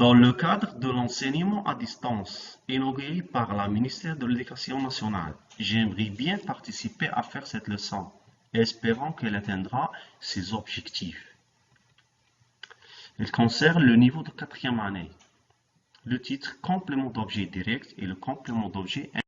Dans le cadre de l'enseignement à distance inauguré par la ministère de l'Éducation nationale, j'aimerais bien participer à faire cette leçon, espérant qu'elle atteindra ses objectifs. Elle concerne le niveau de 4e année. Le titre complément d'objet direct et le complément d'objet indirect.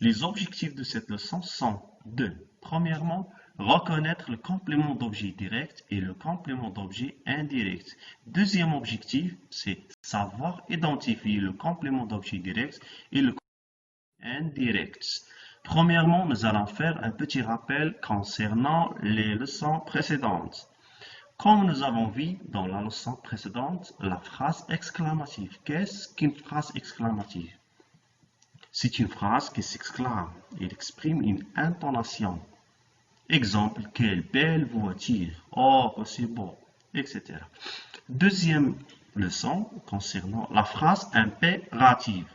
Les objectifs de cette leçon sont 2. Premièrement, reconnaître le complément d'objet direct et le complément d'objet indirect. Deuxième objectif, c'est savoir identifier le complément d'objet direct et le complément indirect. Premièrement, nous allons faire un petit rappel concernant les leçons précédentes. Comme nous avons vu dans la leçon précédente, la phrase exclamative. Qu'est-ce qu'une phrase exclamative? C'est une phrase qui s'exclame. Elle exprime une intonation. Exemple, quelle belle voiture, oh, c'est beau, etc. Deuxième leçon concernant la phrase impérative.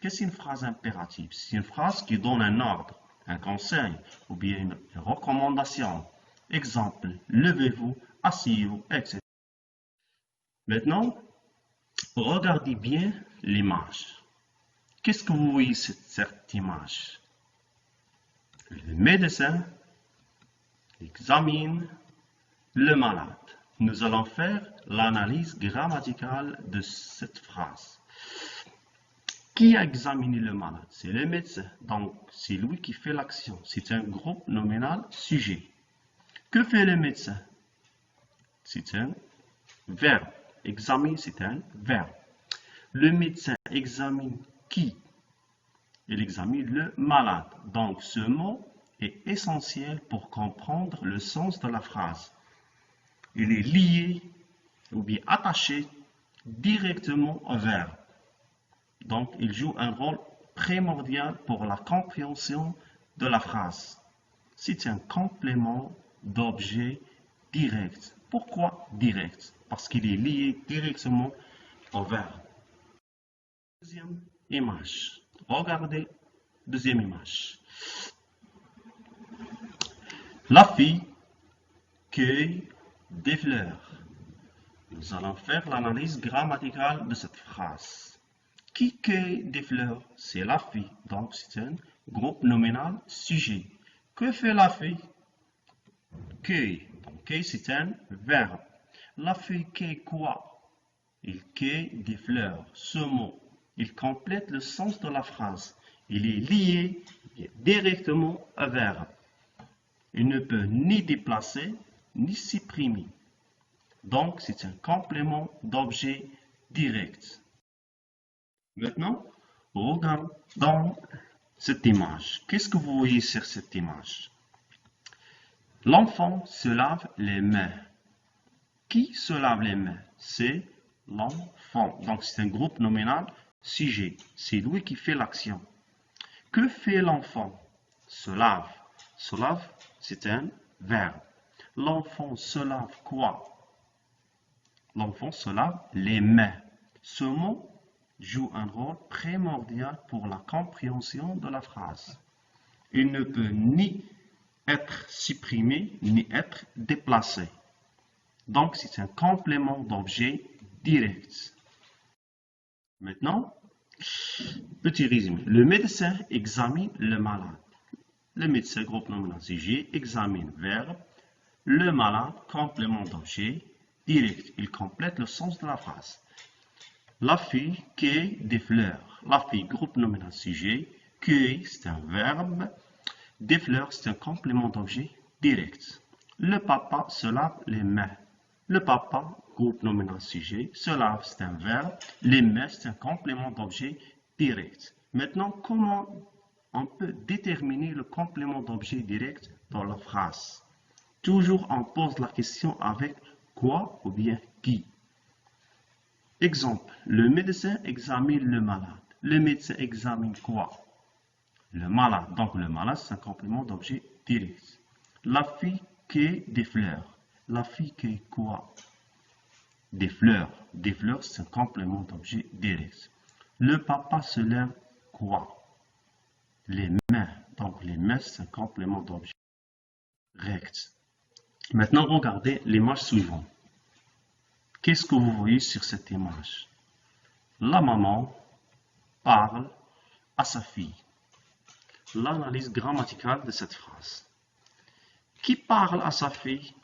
Qu'est-ce qu'une phrase impérative? C'est une phrase qui donne un ordre, un conseil ou bien une recommandation. Exemple, levez-vous, asseyez-vous, etc. Maintenant, regardez bien l'image. Qu'est-ce que vous voyez sur cette image? Le médecin examine le malade. Nous allons faire l'analyse grammaticale de cette phrase. Qui a examiné le malade? C'est le médecin. Donc, c'est lui qui fait l'action. C'est un groupe nominal sujet. Que fait le médecin? C'est un verbe. Examine, c'est un verbe. Le médecin examine qui? Il examine le malade. Donc, ce mot est essentiel pour comprendre le sens de la phrase. Il est lié ou bien attaché directement au verbe. Donc, il joue un rôle primordial pour la compréhension de la phrase. C'est un complément d'objet direct. Pourquoi direct? Parce qu'il est lié directement au verbe. Deuxième image. Regardez, deuxième image. La fille cueille des fleurs. Nous allons faire l'analyse grammaticale de cette phrase. Qui cueille des fleurs? C'est la fille. Donc, c'est un groupe nominal sujet. Que fait la fille? Cueille. Donc, cueille, c'est un verbe. La fille cueille quoi? Il cueille des fleurs. Ce mot, il complète le sens de la phrase. Il est lié directement au verbe. Il ne peut ni déplacer, ni supprimer. Donc, c'est un complément d'objet direct. Maintenant, regardons cette image. Qu'est-ce que vous voyez sur cette image? L'enfant se lave les mains. Qui se lave les mains? C'est l'enfant. Donc, c'est un groupe nominal sujet. C'est lui qui fait l'action. Que fait l'enfant? Se lave. Se lave, c'est un verbe. L'enfant se lave quoi? L'enfant se lave les mains. Ce mot joue un rôle primordial pour la compréhension de la phrase. Il ne peut ni être supprimé, ni être déplacé. Donc, c'est un complément d'objet direct. Maintenant, petit résumé. Le médecin examine le malade. Le médecin, groupe nominal sujet, examine verbe. Le malade, complément d'objet direct. Il complète le sens de la phrase. La fille cueille des fleurs. La fille, groupe nominal sujet. Cueille, c'est un verbe. Des fleurs, c'est un complément d'objet direct. Le papa se lave les mains. Le papa, groupe nominal sujet, se lave, c'est un verbe. Les mains, c'est un complément d'objet direct. Maintenant, comment on peut déterminer le complément d'objet direct dans la phrase? Toujours on pose la question avec quoi ou bien qui. Exemple, le médecin examine le malade. Le médecin examine quoi? Le malade. Donc le malade, c'est un complément d'objet direct. La fille cueille des fleurs. La fille cueille quoi? Des fleurs. Des fleurs, c'est un complément d'objet direct. Le papa se lève quoi? Les mains. Donc les mains, c'est un complément d'objet direct. Maintenant, regardez l'image suivante. Qu'est-ce que vous voyez sur cette image? La maman parle à sa fille. L'analyse grammaticale de cette phrase. Qui parle à sa fille?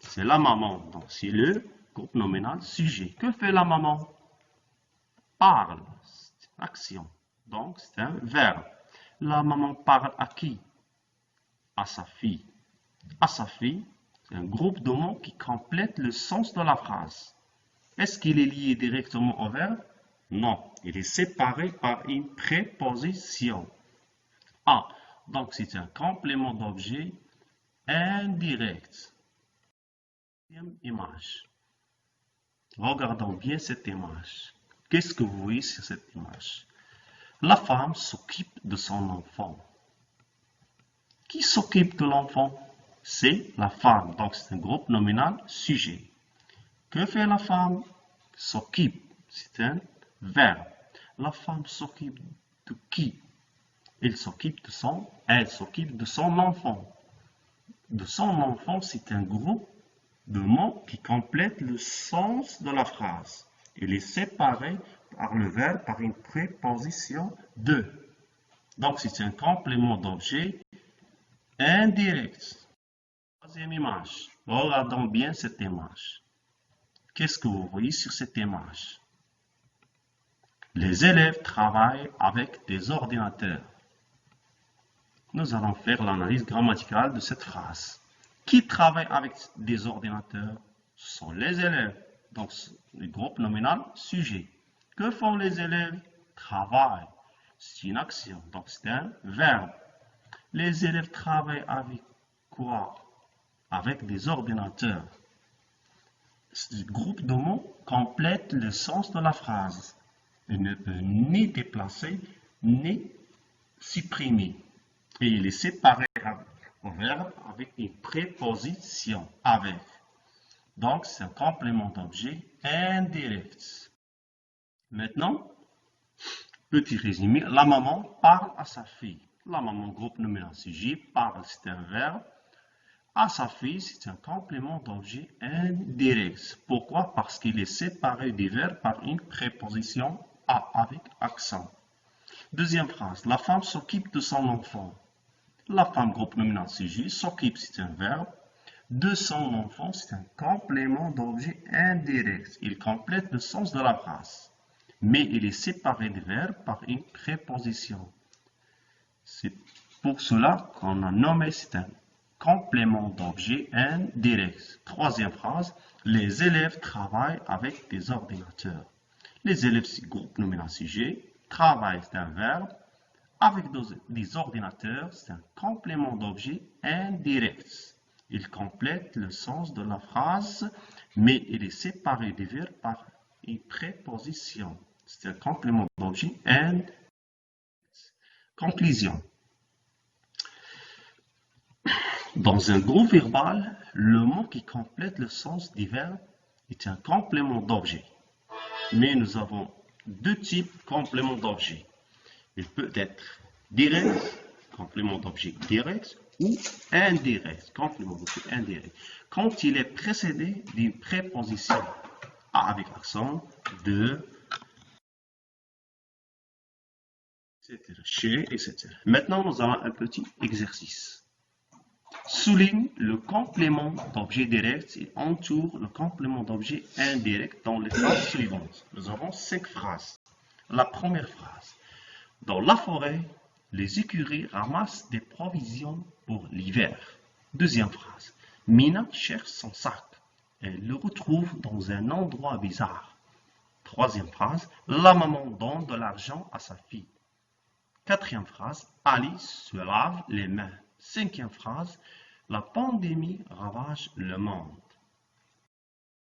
C'est la maman. Donc, c'est le groupe nominal sujet. Que fait la maman? Parle. C'est une action. Donc, c'est un verbe. La maman parle à qui? À sa fille. À sa fille, c'est un groupe de mots qui complète le sens de la phrase. Est-ce qu'il est lié directement au verbe? Non, il est séparé par une préposition. Ah, donc c'est un complément d'objet indirect. Deuxième image. Regardons bien cette image. Qu'est-ce que vous voyez sur cette image? La femme s'occupe de son enfant. Qui s'occupe de l'enfant? C'est la femme. Donc c'est un groupe nominal sujet. Que fait la femme? S'occupe. C'est un verbe. La femme s'occupe de qui? Elle s'occupe de son enfant. De son enfant, c'est un groupe de mots qui complètent le sens de la phrase. Il est séparé par le verbe par une préposition de. Donc c'est un complément d'objet indirect. Troisième image. Regardons bien cette image. Qu'est-ce que vous voyez sur cette image? Les élèves travaillent avec des ordinateurs. Nous allons faire l'analyse grammaticale de cette phrase. Qui travaille avec des ordinateurs? Ce sont les élèves. Donc, le groupe nominal sujet. Que font les élèves? Travaillent. C'est une action. Donc, c'est un verbe. Les élèves travaillent avec quoi? Avec des ordinateurs. Ce groupe de mots complète le sens de la phrase. Il ne peut ni déplacer, ni supprimer. Et il est séparé au verbe avec une préposition avec. Donc, c'est un complément d'objet indirect. Maintenant, petit résumé, la maman parle à sa fille. La maman, groupe nominal sujet, parle, c'est un verbe. À sa fille, c'est un complément d'objet indirect. Pourquoi? Parce qu'il est séparé du verbe par une préposition à avec accent. Deuxième phrase, la femme s'occupe de son enfant. La femme, groupe nominal sujet, s'occupe, c'est un verbe. De son enfant, c'est un complément d'objet indirect. Il complète le sens de la phrase. Mais il est séparé du verbe par une préposition. C'est pour cela qu'on a nommé, c'est un complément d'objet indirect. Troisième phrase, les élèves travaillent avec des ordinateurs. Les élèves, c'est groupe nominal sujet. Travail, c'est un verbe. Avec des ordinateurs, c'est un complément d'objet indirect. Il complète le sens de la phrase, mais il est séparé du verbe par une préposition. C'est un complément d'objet indirect. Conclusion. Dans un groupe verbal, le mot qui complète le sens du verbe est un complément d'objet. Mais nous avons deux types de compléments d'objet. Il peut être direct, complément d'objet direct, ou indirect, complément d'objet indirect. Quand il est précédé d'une préposition à avec accent, de, etc., chez, etc. Maintenant, nous avons un petit exercice. Souligne le complément d'objet direct et entoure le complément d'objet indirect dans les phrases suivantes. Nous avons 5 phrases. La première phrase. Dans la forêt, les écuries ramassent des provisions pour l'hiver. Deuxième phrase. Mina cherche son sac. Elle le retrouve dans un endroit bizarre. Troisième phrase. La maman donne de l'argent à sa fille. Quatrième phrase. Alice se lave les mains. Cinquième phrase. La pandémie ravage le monde.